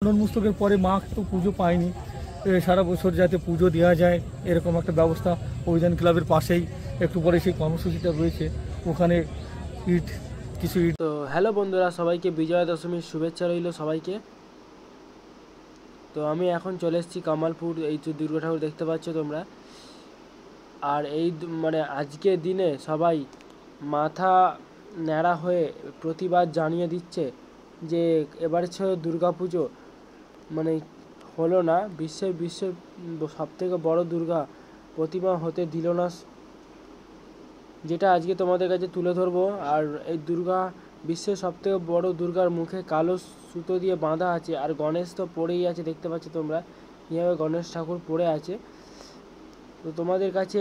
মস্তকের পরে মা তো পুজো পায়নি, সারা বছর যাতে পুজো দেওয়া যায় এরকম একটা ব্যবস্থা অভিযান ক্লাবের পাশেই একটু পরে সেই কর্মসূচিটা রয়েছে, ওখানে কিছু ইট। তো হ্যালো বন্ধুরা, সবাইকে বিজয়া দশমীর শুভেচ্ছা রইল সবাইকে। তো আমি এখন চলে এসেছি কামালপুর, এই যে দুর্গা ঠাকুর দেখতে পাচ্ছ তোমরা। আর এই মানে আজকের দিনে সবাই মাথা ন্যাড়া হয়ে প্রতিবাদ জানিয়ে দিচ্ছে যে এবার ছিল দুর্গা পুজো মানে হলো না, বিশ্বের সবথেকে বড় দুর্গা প্রতিমা হতে দিল না, যেটা আজকে তোমাদের কাছে তুলে ধরবো। আর এই দুর্গা বিশ্বের সবথেকে বড় দুর্গার মুখে কালো সুতো দিয়ে বাঁধা আছে, আর গণেশ তো পড়েই আছে, দেখতে পাচ্ছ তোমরা কীভাবে গণেশ ঠাকুর পড়ে আছে। তো তোমাদের কাছে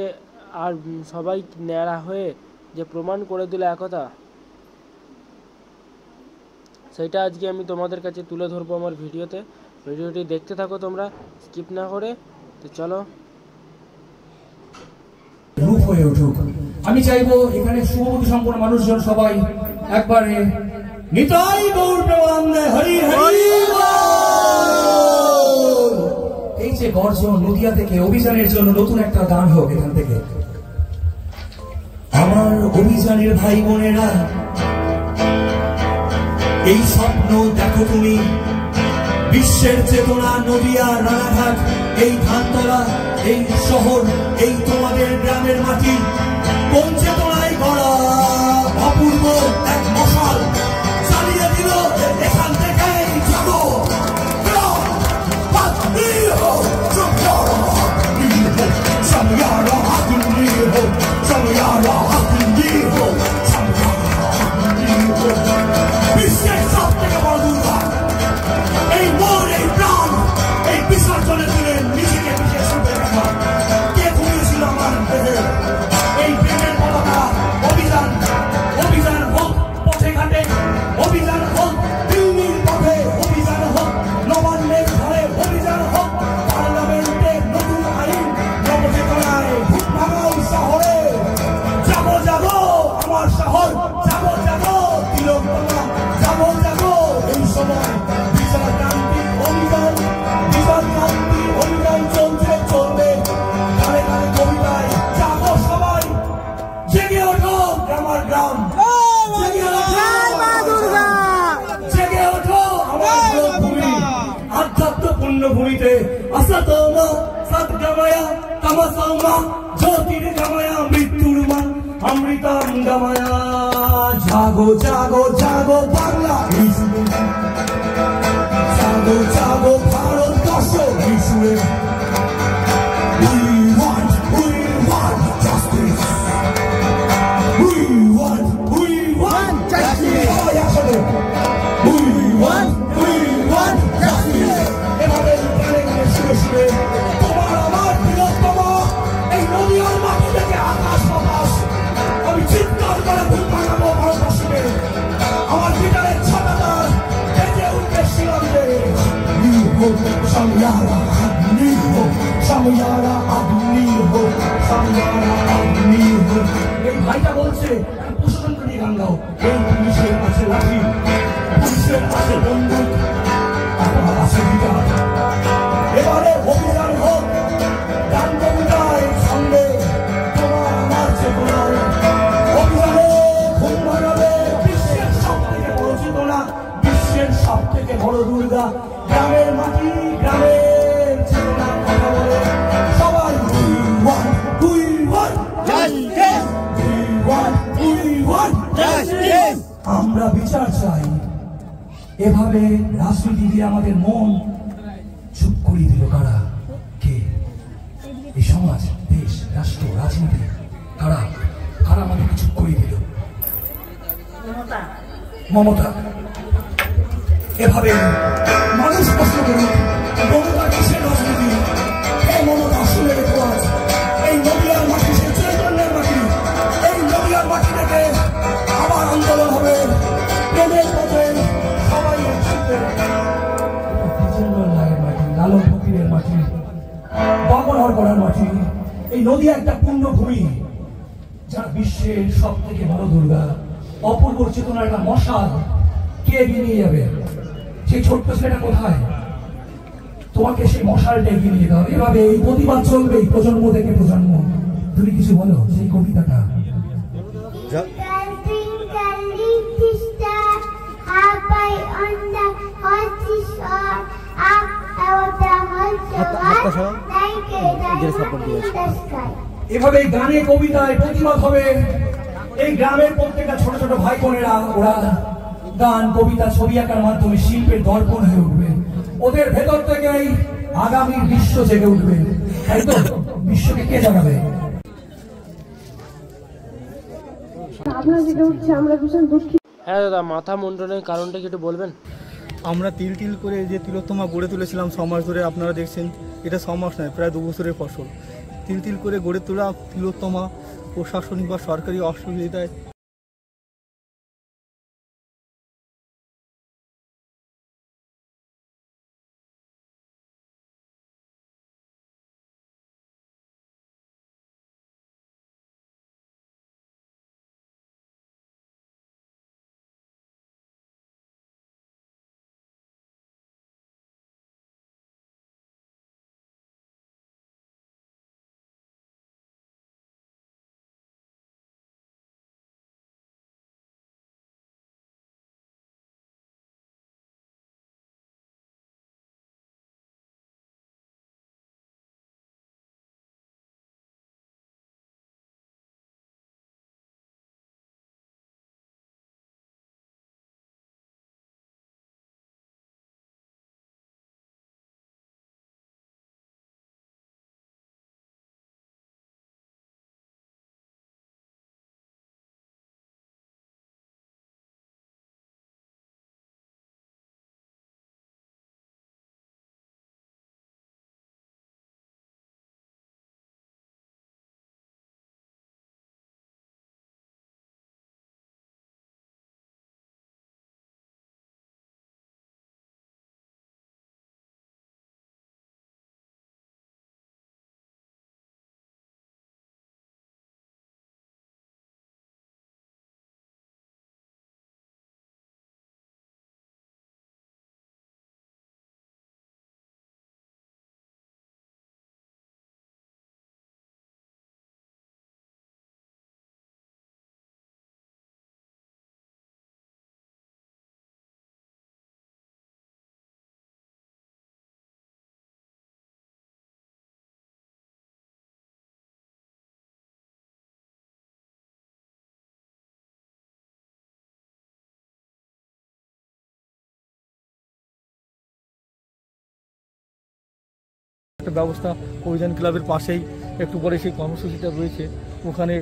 আর সবাই ন্যাড়া হয়ে যে প্রমাণ করে দিল একথা, সেটা আজকে আমি তোমাদের কাছে তুলে ধরবো আমার ভিডিওতে। ভিডিওটি দেখতে থাকো তোমরা, স্কিপ না করে। তো চলো, রূপ হয়ে উঠুক। আমি চাইবো এখানে শুভবুদ্ধি সম্পন্ন মানুষজন সবাই একবারে নিতাই গৌর প্রেমানন্দে হরি হরি বল। এই যে গর্জন নদিয়া থেকে অভিযানের জন্য নতুন একটা গান হোক এখান থেকে। আমার অভিযানের ভাই বোনেরা, এই স্বপ্ন দেখো তুমি, বিশ্বের চেতনা নদিয়া রানাঘাট, এই ধানতলা, এই শহর, এই তোমাদের গ্রামের মাটি, কোন চেতনায় গড়া অপূর্ব এক মশাল চালিয়ে দিল এখান থেকে জাগো। বিশ্বের সব থেকে বড় দুর্গা, এই মন, এই প্রাণ, এই বিসর্জনের দিনে নিজেকে নিজে শুনতে দেখা কে ঘুমিয়েছিল আমার দেহে। এই প্রেমের পতাকা অভিযান, অভিযান হোক পথে ঘাটে, অভিযান হোক দিল্লির পথে, অভিযান হোক নবান্নের ঘরে, অভিযান হোক পার্লামেন্টে নতুন আইন নবচেতনায় ভূত ভাঙাও শহরে। যাবো যাবো আমার শহর, যাবো যাবো তিলকতলা, যাবো যাবো এই সময় বিজয় ক্রান্তি অভিযান, বিজয় ক্রান্তি অভিযান চলছে চলবে। গানে গানে কবিতায় যাবো সবাই, জেগে ওঠো আমার গ্রাম, জেগে ওঠো জেগে ওঠো আমার ভূমি, আধ্যাত্ম পুণ্যভূমিতে আসা তোমা সৎ গামায়া তামাসামা জ্যোতির গামায়া মৃত্যুর মা অমৃতম গামায়া। জাগো জাগো জাগো বাংলা, জাগো জাগো Bharatvarsha বিশ্বরে। We want justice. We want justice. We want justice. এভাবে গানে গানে সুরে সুরে তোমার আমার প্রিয়তমা এই নদিয়ার মাটি থেকে আকাশ বাতাস আমি চিৎকার করে ভুল ভাঙাবো ভারতবর্ষকে। আমার গিটারের ছাতাটা বেজে উঠবে শিরন্দে। সামিয়ারা আগ্নি হোক, সামিয়ারা আগ্নি হোক, সামিয়ারা আগ্নি হোক। এই ভাইটা বলছে প্রশাসনকে নিয়ে গান গাও। এই পুলিশের আছে লাঠি, পুলিশের আছে বন্দুক, আমার আছে গিটার। এবারে অভিযান হোক গান কবিতায় সঙ্গে তোমার আমার চেতনায়। অভিযানে ঘুম ভাঙাবে বিশ্বের সব থেকে বড় চেতনা, বিশ্বের সব থেকে বড় দুর্গা। গ্রামের মাটি, গ্রামের চেতনা কথা বলে সবাই। We want justice. We want justice. আমরা বিচার চাই। এভাবে রাজনীতি দিয়ে আমাদের মন চুপ করিয়ে দিল কারা? কে? এই সমাজ, দেশ, রাষ্ট্র, রাজনীতি, কারা কারা আমাদেরকে চুপ করিয়ে দিল? মমতা। এভাবে মানুষ প্রশ্ন করুক, মমতা কিসের রাজনীতি? এই মমতা শুনে রেখো আজ এই নদিয়ার মাটি সে চৈতন্যের মাটি। এই নদিয়ার মাটি থেকে আবার আন্দোলন হবে প্রেমের পথে, সবাই একসাথে। মাটি, লালন ফকিরের মাটি, বাবর করার মাটি। এই নদিয়া একটা পুণ্যভূমি, যা বিশ্বের সব থেকে বড় দুর্গা, অপূর্ব চেতনার একটা মশাল। কে এগিয়ে নিয়ে যাবে? সেই ছোট্ট ছেলেটা কোথায়? তোমাকে সেই মশালটা এগিয়ে নিয়ে যেতে হবে। এভাবে এই প্রতিবাদ চলবে এই প্রজন্ম থেকে প্রজন্ম। তুমি কিছু বলো সেই কবিতাটা। এভাবে গানে কবিতায় প্রতিবাদ হবে। এই গ্রামের প্রত্যেকটা ছোট ছোট ভাই বোনেরা ওরা গান কবিতা ছবি আঁকার মাধ্যমে শিল্পের দর্পণ হয়ে উঠবে। ওদের ভেতর থেকেই আগামী বিশ্ব জেগে উঠবে। তাই তো বিশ্বকে কে জাগাবে? হ্যাঁ দাদা, মাথা মুন্ডনের কারণটা কি একটু বলবেন? আমরা তিল তিল করে যে তিলোত্তমা গড়ে তুলেছিলাম 6 মাস ধরে, আপনারা দেখছেন এটা 6 মাস নয়, প্রায় 2 বছরের ফসল। তিল তিল করে গড়ে তোলা তিলোত্তমা প্রশাসনিক বা সরকারি অসুবিধায় একটা ব্যবস্থা অভিযান ক্লাবের পাশেই একটু পরে সেই কর্মসূচিটা রয়েছে। ওখানে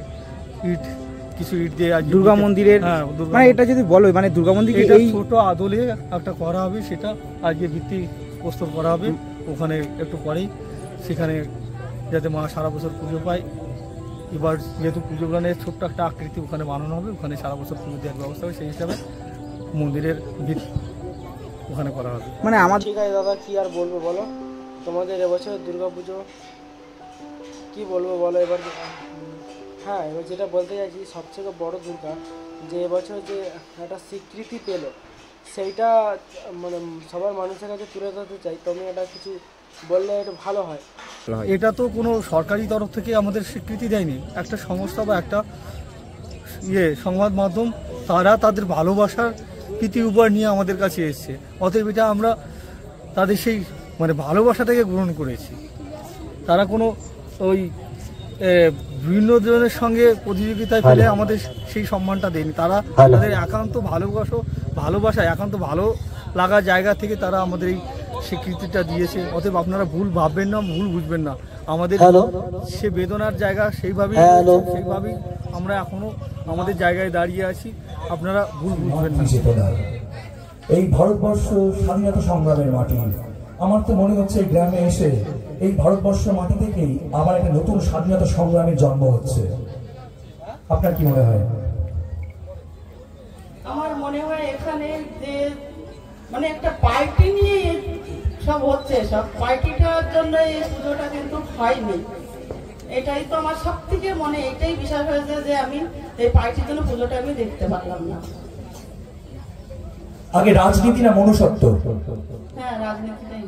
কিছু ইট দিয়ে দুর্গা মন্দিরের, হ্যাঁ মানে এটা যদি বলো, মানে দুর্গা মন্দির এই ছোট আদলে একটা করা হবে, সেটা আজকে ভিত্তি প্রস্তুত করা হবে। ওখানে একটু পরেই সেখানে যাতে মা সারা বছর পুজো পায়। এবার যেহেতু পুজো গানের ছোট্ট একটা আকৃতি ওখানে বানানো হবে, ওখানে সারা বছর পুজো দেওয়ার ব্যবস্থা হবে, সেই হিসাবে মন্দিরের ভিত্তি ওখানে করা হবে। মানে আমার ঠিক আছে দাদা, কি আর বলবো বলো, তোমাদের এবছর দুর্গা পুজো কি বলবো বলো এবার। হ্যাঁ, এবার যেটা বলতে চাইছি, সবথেকে বড় দুর্গা যে এবছর যে একটা স্বীকৃতি পেল, সেইটা মানে সবার মানুষের কাছে তুলে ধরতে চাই। তুমি এটা কিছু বললে একটু ভালো হয়। এটা তো কোনো সরকারি তরফ থেকে আমাদের স্বীকৃতি দেয়নি, একটা সংস্থা বা একটা সংবাদ মাধ্যম তারা তাদের ভালোবাসার প্রীতি উপহার নিয়ে আমাদের কাছে এসছে। অতএব এটা আমরা তাদের সেই মানে ভালোবাসাটাকে গ্রহণ করেছি। তারা কোনো ওই বিভিন্ন জনের সঙ্গে প্রতিযোগিতায় ফেলে আমাদের সেই সম্মানটা দেয়নি। তারা তাদের একান্ত ভালোবাসা একান্ত ভালো লাগার জায়গা থেকে তারা আমাদের এই স্বীকৃতিটা দিয়েছে। অতএব আপনারা ভুল ভাববেন না, ভুল বুঝবেন না। আমাদের সে বেদনার জায়গা সেইভাবেই আমরা এখনো আমাদের জায়গায় দাঁড়িয়ে আছি। আপনারা ভুল বুঝবেন না। এই ভারতবর্ষ স্বাধীনতা সংগ্রামের মাটি। আমার তো মনে হচ্ছে এই গ্রামে এসে এই ভারতবর্ষ মাটি থেকেই আবার একটা নতুন স্বাধীনতা সংগ্রামের জন্ম হচ্ছে। আপনার কি মনে হয়? আমার মনে হয় এখানে যে মানে একটা পার্টি নিয়ে সব হচ্ছে, সব পার্টিটার জন্য এই পুজোটা কিন্তু হয়নি। এটাই তো আমার সব থেকে মনে এটাই বিষয় হয়েছে যে আমি এই পার্টির জন্য পুজোটা আমি দেখতে পারলাম না। আগে রাজনীতি না মনুষ্যত্ব? হ্যাঁ, রাজনীতিটাই।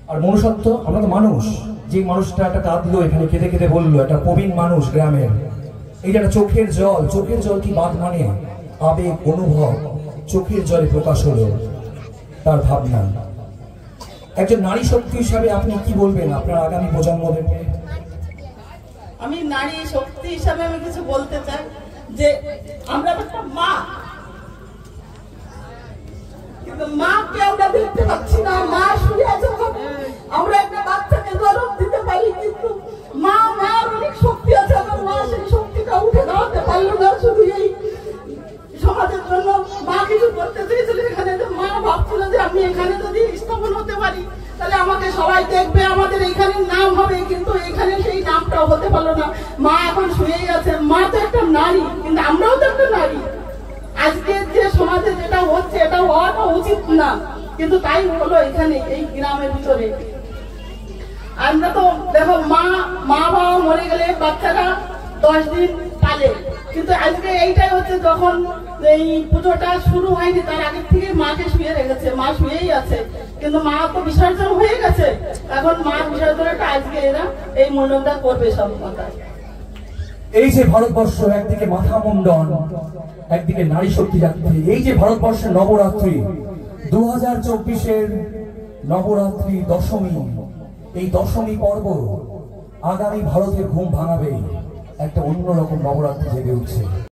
আর মনুষ্যত্ব, আমরা তো মানুষ। যে মানুষটা একটা কাঁদলো এখানে, কেঁদে কেঁদে বললো, একটা প্রবীণ মানুষ গ্রামের, এই যে একটা চোখের জল কি বাদ মানে আবেগ অনুভব, চোখের জলে প্রকাশ হলো তার ভাবনা। একজন নারী শক্তি হিসাবে আপনি কি বলবেন আপনার আগামী প্রজন্মদেরকে? আমি নারী শক্তি হিসাবে আমি কিছু বলতে চাই যে আমরা একটা মা, কিন্তু মাকে আমরা দেখতে পাচ্ছি না। মা শুয়ে আছে, আমরা একটা বাচ্চাকে জন্ম দিতে পারি, কিন্তু মার অনেক শক্তি আছে, আমার মা সেই শক্তিটা উঠে দাঁড়াতে পারলো না। শুধু এই সমাজের জন্য মা কিছু করতে চেয়েছিল এখানে, যে মা ভাবছিল যে আমি এখানে যদি স্থাপন হতে পারি তাহলে আমাকে সবাই দেখবে, আমাদের এখানে নাম হবে, কিন্তু এখানে সেই নামটাও হতে পারলো না। মা এখন শুয়েই আছে। মা তো একটা নারী, কিন্তু আমরাও তো একটা নারী। আজকে যে সমাজে যেটা হচ্ছে এটা হওয়াটা উচিত না, কিন্তু তাই হলো এখানে এই গ্রামের ভিতরে। আমরা তো দেখো মা বাবা মরে গেলে বাচ্চারা 10 দিন পালে, কিন্তু আজকে এইটাই হচ্ছে যখন এই পুজোটা শুরু হয়নি তার আগে থেকে মাকে শুয়ে রেখেছে, মা শুয়েই আছে, কিন্তু মা তো বিসর্জন হয়ে গেছে। এখন মার বিসর্জনটা আজকে এরা এই মণ্ডপটা করবে সব কথা। এই যে ভারতবর্ষ, একদিকে মাথা মুন্ডন, একদিকে নারী শক্তি যাত্রী, এই যে ভারতবর্ষের নবরাত্রি 2024-এর নবরাত্রি দশমী, এই দশমী পর্ব আগামী ভারতের ঘুম ভাঙাবে, একটা অন্যরকম নবরাত্রি জেগে উঠছে।